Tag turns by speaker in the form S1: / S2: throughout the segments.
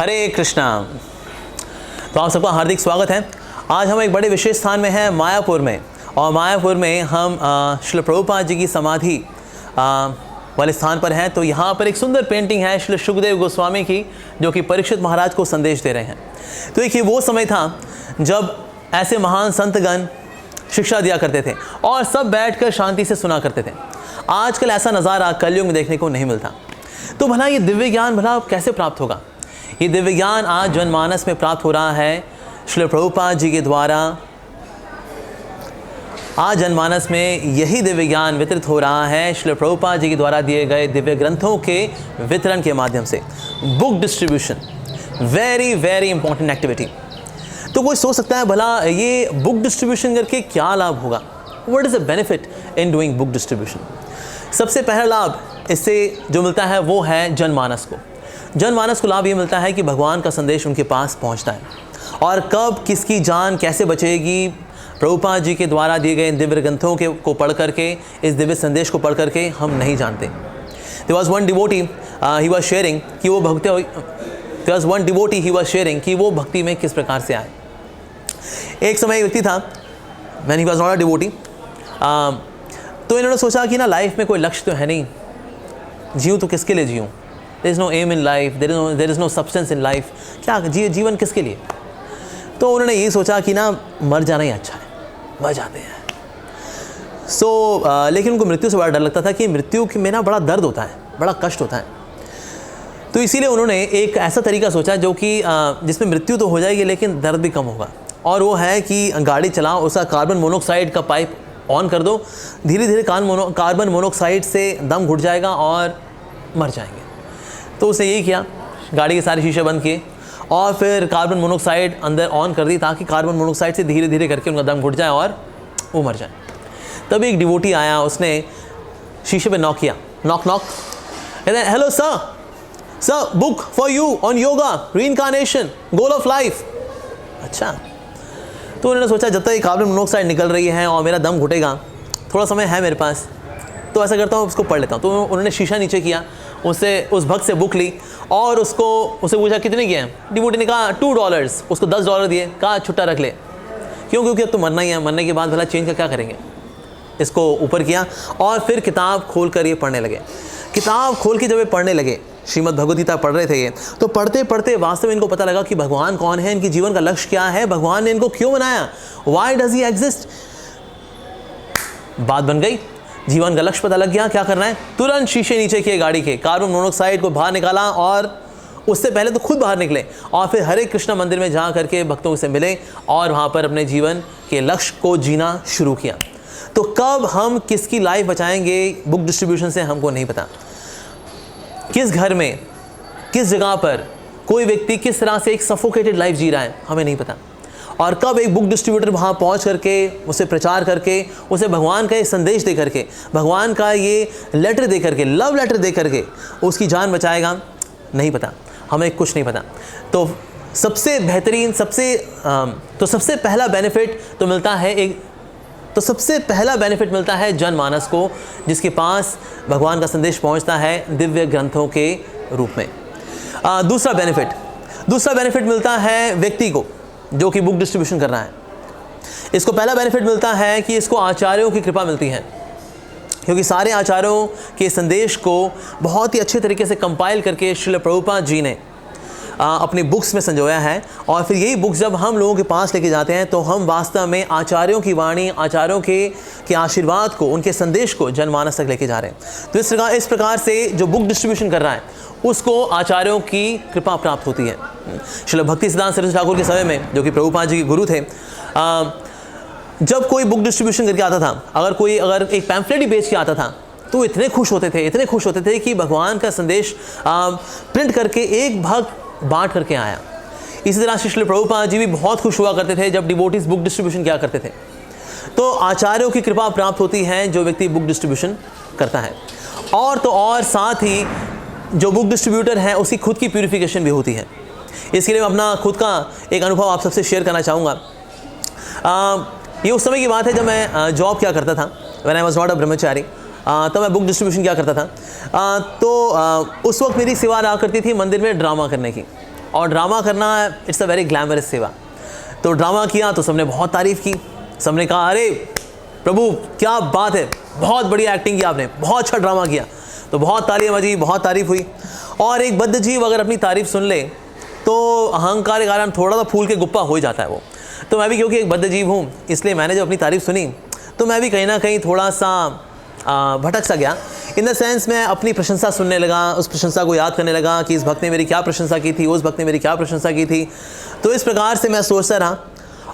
S1: हरे कृष्णा। तो आप सबका हार्दिक स्वागत है। आज हम एक बड़े विशेष स्थान में हैं, मायापुर में। और मायापुर में हम श्रील प्रभुपाद जी की समाधि वाले स्थान पर हैं। तो यहाँ पर एक सुंदर पेंटिंग है श्री सुखदेव गोस्वामी की, जो कि परीक्षित महाराज को संदेश दे रहे हैं। तो देखिए, वो समय था जब ऐसे महान संतगण शिक्षा दिया करते थे और सब बैठकर शांति से सुना करते थे। आजकल ऐसा नज़ारा कलयुग में देखने को नहीं मिलता। तो भला ये दिव्य ज्ञान भला कैसे प्राप्त होगा? ये दिव्य ज्ञान आज जनमानस में प्राप्त हो रहा है श्री प्रभुपाद जी के द्वारा। आज जनमानस में यही दिव्य ज्ञान वितरित हो रहा है श्री प्रभुपाद जी के द्वारा दिए गए दिव्य ग्रंथों के वितरण के माध्यम से। Book distribution, very very important activity. तो कोई सोच सकता है भला ये बुक डिस्ट्रीब्यूशन करके क्या लाभ होगा? What is the benefit in doing book distribution? सबसे पहला लाभ इससे जो मिलता है वो है जनमानस को। जनमानस को लाभ ये मिलता है कि भगवान का संदेश उनके पास पहुंचता है। और कब किसकी जान कैसे बचेगी, प्रभुपाद जी के द्वारा दिए गए दिव्य ग्रंथों के को पढ़ करके, इस दिव्य संदेश को पढ़ करके हम नहीं जानते। There was one devotee, he was sharing कि वो भक्ति में किस प्रकार से आए। एक समय एक व्यक्ति था, when he was not a devotee, तो इन्होंने सोचा कि ना लाइफ में कोई लक्ष्य तो है नहीं, जीऊँ तो किसके लिए जीऊँ? There is no aim in life, there is no substance in life। क्या जीवन किसके लिए? तो उन्होंने ये सोचा कि ना मर जाना ही अच्छा है, मर जाते हैं। लेकिन उनको मृत्यु से बड़ा डर लगता था कि मृत्यु में ना बड़ा दर्द होता है, बड़ा कष्ट होता है। तो इसीलिए उन्होंने एक ऐसा तरीका सोचा जो कि जिसमें मृत्यु तो हो जाएगी लेकिन दर्द भी कम होगा। और वो है कि गाड़ी चलाओ, उसका कार्बन मोनोऑक्साइड का पाइप ऑन कर दो, धीरे धीरे कार्बन मोनोऑक्साइड से दम घुट जाएगा और मर जाएंगे। तो उसने यही किया, गाड़ी के सारे शीशे बंद किए और फिर कार्बन मोनोऑक्साइड अंदर ऑन कर दी ताकि कार्बन मोनोऑक्साइड से धीरे धीरे करके उनका दम घुट जाए और वो मर जाए। तब एक डिवोटी आया, उसने शीशे पे नॉक किया, knock knock. Hello sir, book for you on yoga, reincarnation, goal of life. अच्छा। तो उन्होंने सोचा जब तक कार्बन मोनोऑक्साइड निकल रही है और मेरा दम घुटेगा, थोड़ा समय है मेरे पास, तो ऐसा करता हूँ उसको पढ़ लेता हूँ। तो उन्होंने शीशा नीचे किया, उससे उस भक्त से बुक ली और उससे पूछा कितने की है? डिवोटी ने कहा $2। उसको $10 दिए, कहा छुट्टा रख ले। क्यों? क्योंकि अब तो मरना ही है, मरने के बाद भला चेंज का क्या करेंगे? इसको ऊपर किया और फिर किताब खोल कर ये पढ़ने लगे। किताब खोल के जब ये पढ़ने लगे, श्रीमद् भगवद गीता पढ़ रहे थे ये, तो पढ़ते पढ़ते वास्तव में इनको पता लगा कि भगवान कौन है, इनके जीवन का लक्ष्य क्या है, भगवान ने इनको क्यों बनाया, वाई डज ही एग्जिस्ट। बात बन गई, जीवन का लक्ष्य पता लग गया। क्या करना है? तुरंत शीशे नीचे किए गाड़ी के, कार्बन मोनोऑक्साइड को बाहर निकाला और उससे पहले तो खुद बाहर निकले और फिर हरे कृष्णा मंदिर में जा करके भक्तों से मिले और वहाँ पर अपने जीवन के लक्ष्य को जीना शुरू किया। तो कब हम किसकी लाइफ बचाएंगे बुक डिस्ट्रीब्यूशन से, हमको नहीं पता। किस घर में, किस जगह पर कोई व्यक्ति किस तरह से एक सफोकेटेड लाइफ जी रहा है, हमें नहीं पता। और कब एक बुक डिस्ट्रीब्यूटर वहाँ पहुँच करके उसे प्रचार करके, उसे भगवान का ये संदेश दे करके, भगवान का ये लेटर दे करके, लव लेटर दे करके उसकी जान बचाएगा, नहीं पता, हमें कुछ नहीं पता। तो सबसे बेहतरीन, सबसे पहला बेनिफिट मिलता है जनमानस को, जिसके पास भगवान का संदेश पहुँचता है दिव्य ग्रंथों के रूप में। दूसरा बेनिफिट मिलता है व्यक्ति को जो कि बुक डिस्ट्रीब्यूशन कर रहा है। इसको पहला बेनिफिट मिलता है कि इसको आचार्यों की कृपा मिलती है, क्योंकि सारे आचार्यों के संदेश को बहुत ही अच्छे तरीके से कंपाइल करके श्रील प्रभुपाद जी ने अपनी बुक्स में संजोया है। और फिर यही बुक्स जब हम लोगों के पास लेके जाते हैं तो हम वास्तव में आचार्यों की वाणी, आचार्यों के आशीर्वाद को, उनके संदेश को जनमानस तक लेके जा रहे हैं। तो इस प्रकार से जो बुक डिस्ट्रीब्यूशन कर रहा है उसको आचार्यों की कृपा प्राप्त होती है। श्रील भक्ति सिद्धांत सरस्वती ठाकुर के समय में, जो कि प्रभुपाद जी के गुरु थे, जब कोई बुक डिस्ट्रीब्यूशन करके आता था, अगर एक पैम्फलेट ही बेच के आता था, तो इतने खुश होते थे कि भगवान का संदेश प्रिंट करके एक भक्त बांट करके आया। इसी तरह श्री प्रभुपाद जी भी बहुत खुश हुआ करते थे जब डिवोटीज बुक डिस्ट्रीब्यूशन किया करते थे। तो आचार्यों की कृपा प्राप्त होती है जो व्यक्ति बुक डिस्ट्रीब्यूशन करता है। और साथ ही जो बुक डिस्ट्रीब्यूटर है उसकी खुद की प्यूरिफिकेशन भी होती है। इसके लिए मैं अपना खुद का एक अनुभव आप सबसे शेयर करना चाहूँगा। ये उस समय की बात है जब मैं जॉब किया करता था, when I was not a ब्रह्मचारी। तब मैं बुक डिस्ट्रीब्यूशन किया करता था। तो उस वक्त मेरी सेवा रहा करती थी मंदिर में ड्रामा करने की। और ड्रामा करना इट्स अ वेरी ग्लैमरस सेवा। तो ड्रामा किया तो सबने बहुत तारीफ़ की, सबने कहा अरे प्रभु क्या बात है, बहुत बढ़िया एक्टिंग की आपने, बहुत अच्छा ड्रामा किया। तो बहुत तालियां बजी, बहुत तारीफ़ हुई। और एक बद्ध जीव अगर अपनी तारीफ़ सुन ले तो अहंकार के कारण थोड़ा सा फूल के गुप्पा हो ही जाता है वो। तो मैं भी क्योंकि एक बद्ध जीव हूँ, इसलिए मैंने जब अपनी तारीफ़ सुनी तो मैं भी कहीं ना कहीं थोड़ा सा भटक सा गया। इन द सेंस मैं अपनी प्रशंसा सुनने लगा, उस प्रशंसा को याद करने लगा कि इस भक्त ने मेरी क्या प्रशंसा की थी, उस भक्त ने मेरी क्या प्रशंसा की थी। तो इस प्रकार से मैं सोचता रहा।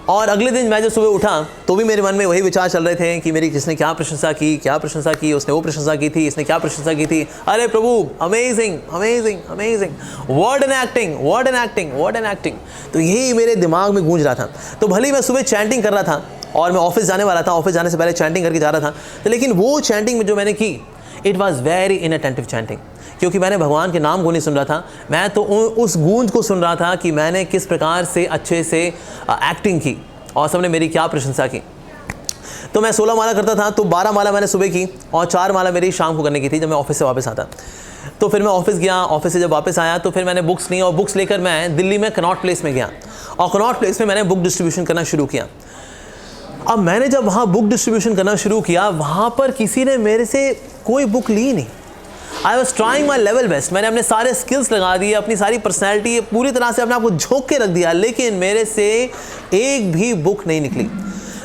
S1: और अगले दिन मैं जब सुबह उठा तो भी मेरे मन में वही विचार चल रहे थे कि मेरी किसने क्या प्रशंसा की, क्या प्रशंसा की, उसने वो प्रशंसा की थी, इसने क्या प्रशंसा की थी। अरे प्रभु amazing amazing amazing, word and acting, word and acting, word and acting. तो यही मेरे दिमाग में गूंज रहा था। तो भले ही मैं सुबह चैंटिंग कर रहा था और मैं ऑफिस जाने वाला था, ऑफिस जाने से पहले चैंटिंग करके जा रहा था, तो लेकिन वो चैंटिंग में जो मैंने की it was very inattentive chanting, क्योंकि मैंने भगवान के नाम को नहीं सुन रहा था, मैं तो उस गूंज को सुन रहा था कि मैंने किस प्रकार से अच्छे से एक्टिंग की और सबने मेरी क्या प्रशंसा की। तो मैं 16 माला करता था, तो 12 माला मैंने सुबह की और 4 माला मेरी शाम को करने की थी जब मैं ऑफिस से वापस आता। तो फिर मैं ऑफिस गया, ऑफिस से जब वापस आया तो फिर मैंने बुक्स ली और बुक्स लेकर मैं दिल्ली में कनॉट प्लेस में गया और कनॉट प्लेस में मैंने बुक डिस्ट्रीब्यूशन करना शुरू किया। अब मैंने जब वहाँ बुक डिस्ट्रीब्यूशन करना शुरू किया, वहाँ पर किसी ने मेरे से कोई बुक ली नहीं। I was trying my level best, मैंने अपने सारे स्किल्स लगा दिए, अपनी सारी पर्सनैलिटी पूरी तरह से अपने आप को झोंक के रख दिया, लेकिन मेरे से एक भी बुक नहीं निकली।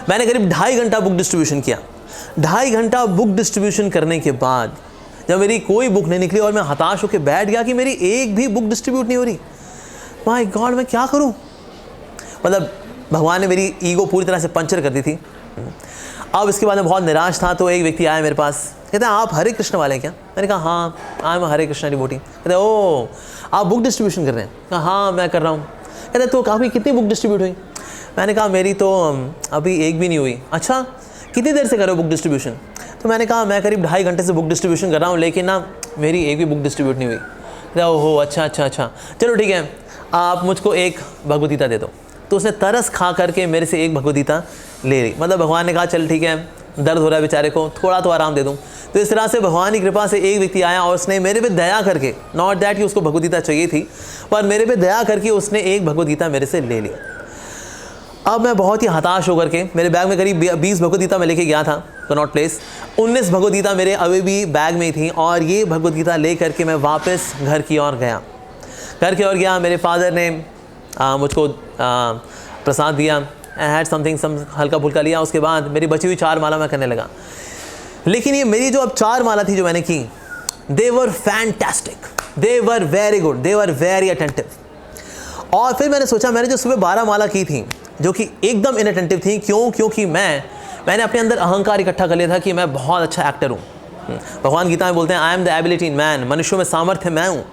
S1: मैंने करीब 2.5 घंटा बुक डिस्ट्रीब्यूशन किया। 2.5 घंटा बुक डिस्ट्रीब्यूशन करने के बाद जब मेरी कोई बुक नहीं निकली और मैं हताश होकर बैठ गया कि मेरी एक भी बुक डिस्ट्रीब्यूट नहीं हो रही, माय गॉड मैं क्या करूँ। मतलब भगवान ने मेरी ईगो पूरी तरह से पंचर कर दी थी। अब इसके बाद मैं बहुत निराश था। तो एक व्यक्ति आया मेरे पास, कहते हैं आप हरे कृष्ण वाले क्या? मैंने कहा हाँ, I am Hare Krishna devotee. कहते ओ आप बुक डिस्ट्रीब्यूशन कर रहे हैं? कहा हाँ मैं कर रहा हूँ। कहते तो काफ़ी कितनी बुक डिस्ट्रीब्यूट हुई? मैंने कहा मेरी तो अभी एक भी नहीं हुई। अच्छा कितनी देर से कर रहे हो बुक डिस्ट्रीब्यूशन? तो मैंने कहा मैं करीब 2.5 घंटे से बुक डिस्ट्रीब्यूशन कर रहा हूँ, लेकिन ना मेरी एक भी बुक डिस्ट्रीब्यूट नहीं हुई। कहते ओहो अच्छा अच्छा अच्छा, चलो ठीक है आप मुझको एक भगवद्गीता दे दो। तो उसने तरस खा करके मेरे से एक भगवद्गीता ले ली। मतलब भगवान ने कहा चल ठीक है, दर्द हो रहा है बेचारे को, थोड़ा तो आराम दे दूं। तो इस तरह से भगवान की कृपा से एक व्यक्ति आया और उसने मेरे पे दया करके, नॉट दैट कि उसको भगवद्गीता चाहिए थी, पर मेरे पे दया करके उसने एक भगवद्गीता मेरे से ले ली। अब मैं बहुत ही हताश होकर के, मेरे बैग में करीब 20 भगवद्गीता मैं लेके गया था कनॉट प्लेस, 19 भगवद्गीता मेरे अभी भी बैग में ही थी और ये भगवद्गीता ले करके मैं वापस घर की ओर गया। घर की ओर गया, मेरे फादर ने मुझको प्रसाद दिया, आई हैड समथिंग हल्का फुल्का लिया। उसके बाद मेरी बची हुई 4 माला मैं करने लगा। लेकिन ये मेरी जो अब 4 माला थी जो मैंने की, they were fantastic, they were very good, they were very attentive. और फिर मैंने सोचा, मैंने जो सुबह 12 माला की थी जो कि एकदम इनअटेंटिव थी, क्योंकि मैंने अपने अंदर अहंकार इकट्ठा कर लिया था कि मैं बहुत अच्छा एक्टर हूँ। भगवान गीता में बोलते हैं I am the ability in man, मनुष्यों में सामर्थ्य मैं हूँ।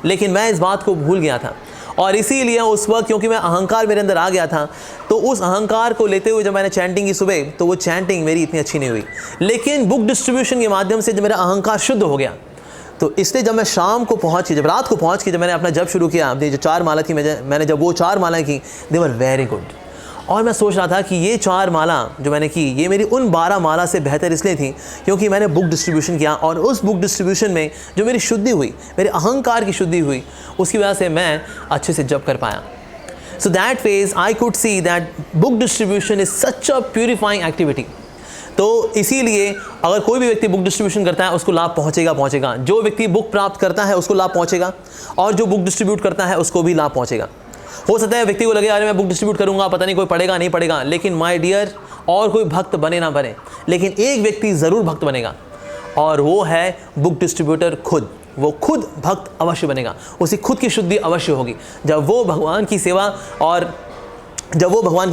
S1: लेकिन मैं इस बात को भूल गया था और इसीलिए उस वक्त क्योंकि मैं अहंकार मेरे अंदर आ गया था, तो उस अहंकार को लेते हुए जब मैंने चैंटिंग की सुबह, तो वो चैंटिंग मेरी इतनी अच्छी नहीं हुई। लेकिन बुक डिस्ट्रीब्यूशन के माध्यम से जब मेरा अहंकार शुद्ध हो गया, तो इसलिए जब मैं शाम को पहुँच के, जब रात को पहुँच के जब मैंने अपना जप शुरू किया, जो 4 माला थी मैंने जब वो 4 माला की, दे वर वेरी गुड। और मैं सोच रहा था कि ये 4 माला जो मैंने की, ये मेरी उन 12 माला से बेहतर इसलिए थी क्योंकि मैंने बुक डिस्ट्रीब्यूशन किया और उस बुक डिस्ट्रीब्यूशन में जो मेरी शुद्धि हुई, मेरे अहंकार की शुद्धि हुई, उसकी वजह से मैं अच्छे से जप कर पाया। So that phase I could see that book distribution is such a purifying activity. तो इसीलिए अगर कोई भी व्यक्ति बुक डिस्ट्रीब्यूशन करता है उसको लाभ पहुँचेगा। जो व्यक्ति बुक प्राप्त करता है उसको लाभ पहुँचेगा और जो बुक डिस्ट्रीब्यूट करता है उसको भी लाभ पहुँचेगा। हो सकता है व्यक्ति को लगे अरे मैं बुक डिस्ट्रीब्यूट करूंगा, पता नहीं कोई पढ़ेगा नहीं पढ़ेगा, लेकिन माय डियर, और कोई भक्त बने ना बने, लेकिन एक व्यक्ति ज़रूर भक्त बनेगा और वो है बुक डिस्ट्रीब्यूटर खुद। वो खुद भक्त अवश्य बनेगा, उसी खुद की शुद्धि अवश्य होगी जब वो भगवान की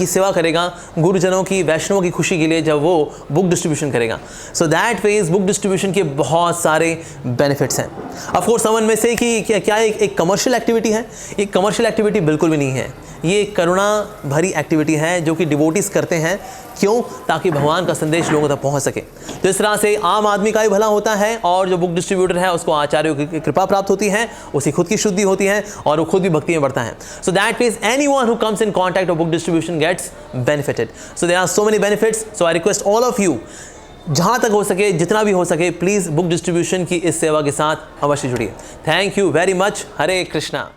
S1: सेवा करेगा, गुरुजनों की, वैष्णवों की खुशी के लिए जब वो बुक डिस्ट्रीब्यूशन करेगा। So that ways book distribution के बहुत सारे बेनिफिट्स हैं। ऑफ कोर्स समझ में से कि क्या एक कमर्शियल एक्टिविटी है? एक कमर्शियल एक्टिविटी बिल्कुल भी नहीं है। ये करुणा भरी एक्टिविटी है जो कि डिवोटीज करते हैं। क्यों? ताकि भगवान का संदेश लोगों तक पहुंच सके। तो इस तरह से आम आदमी का ही भला होता है और जो बुक डिस्ट्रीब्यूटर है उसको आचार्यों की कृपा प्राप्त होती है, उसी खुद की शुद्धि होती है और वो खुद भी भक्ति में बढ़ता है। So that means anyone who comes in contact of book distribution gets benefited. So there are so many benefits. So I request all of you, जहाँ तक हो सके, जितना भी हो सके, प्लीज़ बुक डिस्ट्रीब्यूशन की इस सेवा के साथ अवश्य जुड़िए। Thank you very much. Hare Krishna.